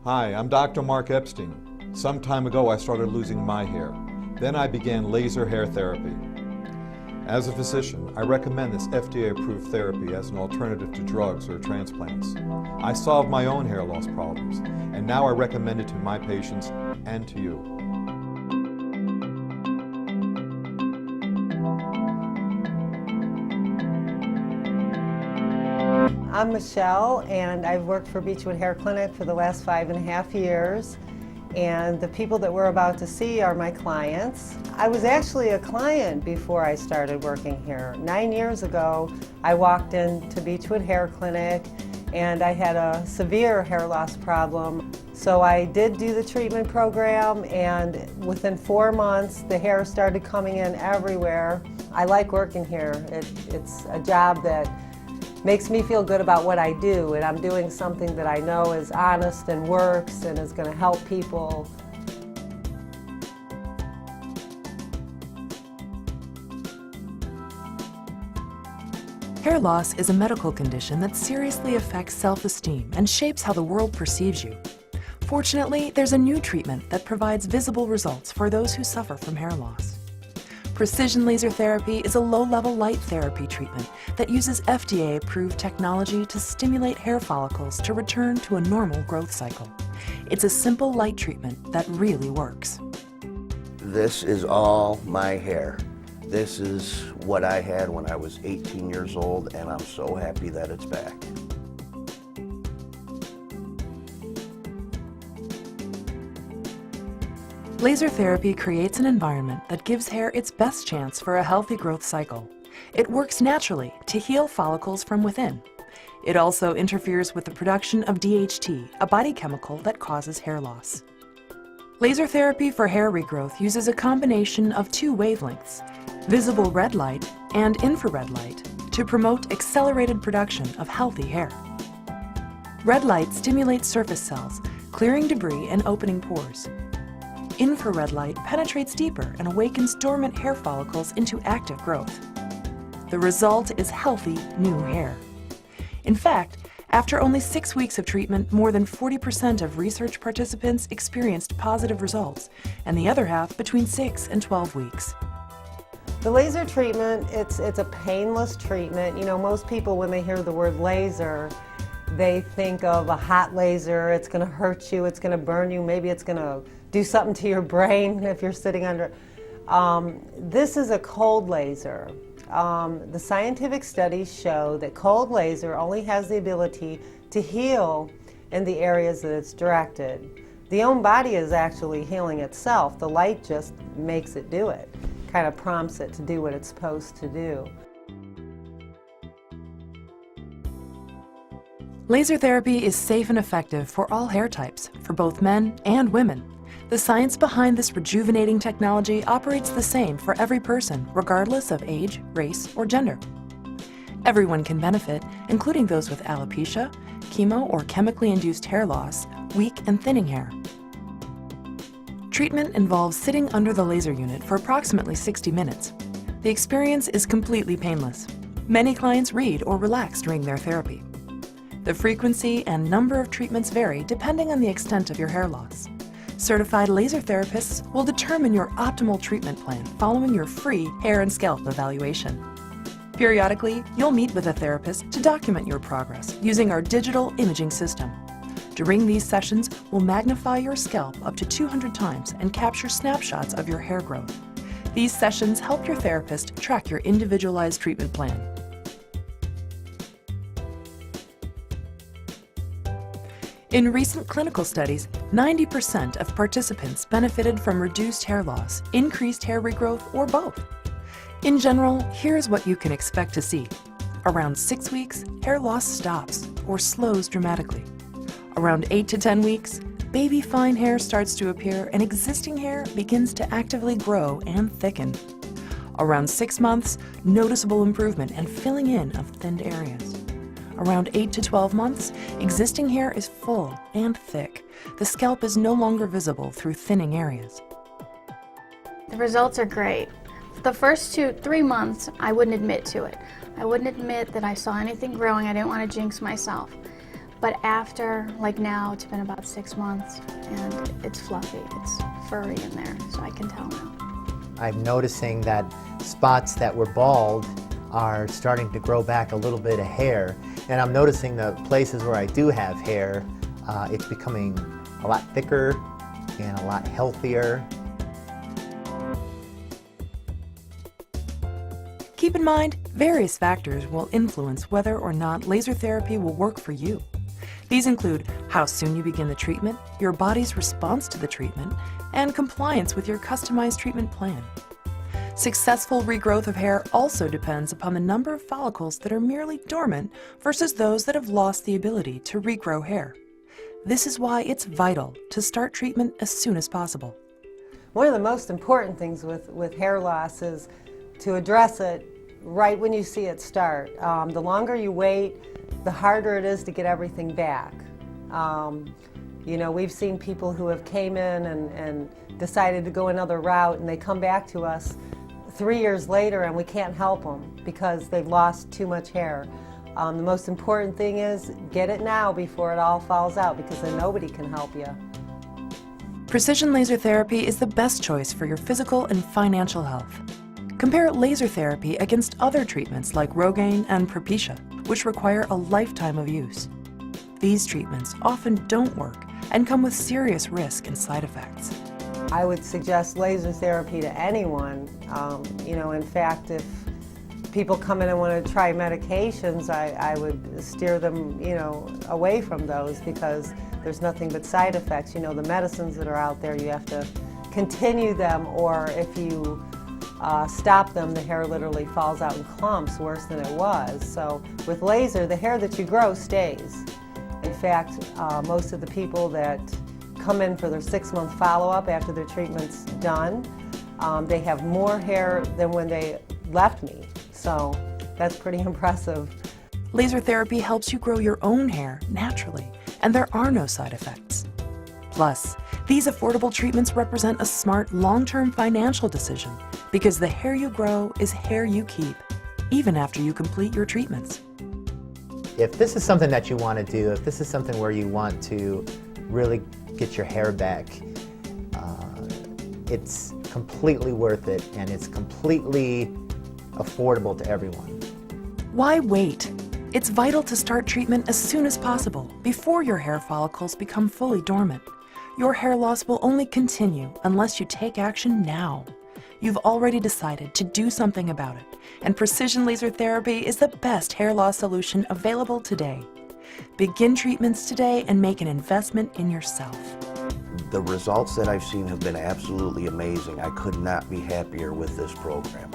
Hi, I'm Dr. Mark Epstein. Some time ago I started losing my hair. Then I began laser hair therapy. As a physician, I recommend this FDA-approved therapy as an alternative to drugs or transplants. I solved my own hair loss problems, and now I recommend it to my patients and to you. I'm Michelle, and I've worked for Beechwood Hair Clinic for the last 5.5 years. And the people that we're about to see are my clients. I was actually a client before I started working here. 9 years ago, I walked into Beechwood Hair Clinic and I had a severe hair loss problem. So I did do the treatment program, and within 4 months, the hair started coming in everywhere. I like working here. It's a job that makes me feel good about what I do, and I'm doing something that I know is honest and works and is going to help people. Hair loss is a medical condition that seriously affects self-esteem and shapes how the world perceives you. Fortunately, there's a new treatment that provides visible results for those who suffer from hair loss. Precision laser therapy is a low-level light therapy treatment that uses FDA-approved technology to stimulate hair follicles to return to a normal growth cycle. It's a simple light treatment that really works. This is all my hair. This is what I had when I was 18 years old, and I'm so happy that it's back. Laser therapy creates an environment that gives hair its best chance for a healthy growth cycle. It works naturally to heal follicles from within. It also interferes with the production of DHT, a body chemical that causes hair loss. Laser therapy for hair regrowth uses a combination of 2 wavelengths, visible red light and infrared light, to promote accelerated production of healthy hair. Red light stimulates surface cells, clearing debris and opening pores. Infrared light penetrates deeper and awakens dormant hair follicles into active growth. The result is healthy, new hair. In fact, after only 6 weeks of treatment, more than 40% of research participants experienced positive results, and the other half between 6 and 12 weeks. The laser treatment, it's a painless treatment. You know, most people, when they hear the word laser, they think of a hot laser. It's going to hurt you, it's going to burn you, maybe it's going to do something to your brain if you're sitting under. This is a cold laser. The scientific studies show that cold laser only has the ability to heal in the areas that it's directed. The own body is actually healing itself. The light just makes it do it, kind of prompts it to do what it's supposed to do. Laser therapy is safe and effective for all hair types, for both men and women. The science behind this rejuvenating technology operates the same for every person, regardless of age, race, or gender. Everyone can benefit, including those with alopecia, chemo or chemically induced hair loss, weak and thinning hair. Treatment involves sitting under the laser unit for approximately 60 minutes. The experience is completely painless. Many clients read or relax during their therapy. The frequency and number of treatments vary depending on the extent of your hair loss. Certified laser therapists will determine your optimal treatment plan following your free hair and scalp evaluation. Periodically, you'll meet with a therapist to document your progress using our digital imaging system. During these sessions, we'll magnify your scalp up to 200 times and capture snapshots of your hair growth. These sessions help your therapist track your individualized treatment plan. In recent clinical studies, 90% of participants benefited from reduced hair loss, increased hair regrowth, or both. In general, here's what you can expect to see. Around 6 weeks, hair loss stops or slows dramatically. Around 8 to 10 weeks, baby fine hair starts to appear and existing hair begins to actively grow and thicken. Around 6 months, noticeable improvement and filling in of thinned areas. Around 8 to 12 months, existing hair is full and thick. The scalp is no longer visible through thinning areas. The results are great. The first 2-3 months, I wouldn't admit to it. I wouldn't admit that I saw anything growing. I didn't want to jinx myself. But after, like now, it's been about 6 months and it's fluffy, it's furry in there, so I can tell now. I'm noticing that spots that were bald are starting to grow back a little bit of hair, and I'm noticing the places where I do have hair, it's becoming a lot thicker and a lot healthier. Keep in mind, various factors will influence whether or not laser therapy will work for you. These include how soon you begin the treatment, your body's response to the treatment, and compliance with your customized treatment plan. Successful regrowth of hair also depends upon the number of follicles that are merely dormant versus those that have lost the ability to regrow hair. This is why it's vital to start treatment as soon as possible. One of the most important things with hair loss is to address it right when you see it start. The longer you wait, the harder it is to get everything back. You know, we've seen people who have came in and decided to go another route, and they come back to us 3 years later and we can't help them because they've lost too much hair. The most important thing is get it now before it all falls out, because then nobody can help you. Precision laser therapy is the best choice for your physical and financial health. Compare laser therapy against other treatments like Rogaine and Propecia, which require a lifetime of use. These treatments often don't work and come with serious risk and side effects. I would suggest laser therapy to anyone. You know, in fact, if people come in and want to try medications, I would steer them, you know, away from those, because there's nothing but side effects. You know, the medicines that are out there, you have to continue them, or if you stop them, the hair literally falls out in clumps, worse than it was. So with laser, the hair that you grow stays. In fact, most of the people that come in for their 6-month follow-up after their treatment's done, they have more hair than when they left me. So that's pretty impressive. Laser therapy helps you grow your own hair naturally, and there are no side effects. Plus, these affordable treatments represent a smart, long-term financial decision, because the hair you grow is hair you keep, even after you complete your treatments. If this is something that you want to do, if this is something where you want to really get your hair back, it's completely worth it, and it's completely affordable to everyone. Why wait? It's vital to start treatment as soon as possible, before your hair follicles become fully dormant. Your hair loss will only continue unless you take action now. You've already decided to do something about it, and precision laser therapy is the best hair loss solution available today. Begin treatments today and make an investment in yourself. The results that I've seen have been absolutely amazing. I could not be happier with this program.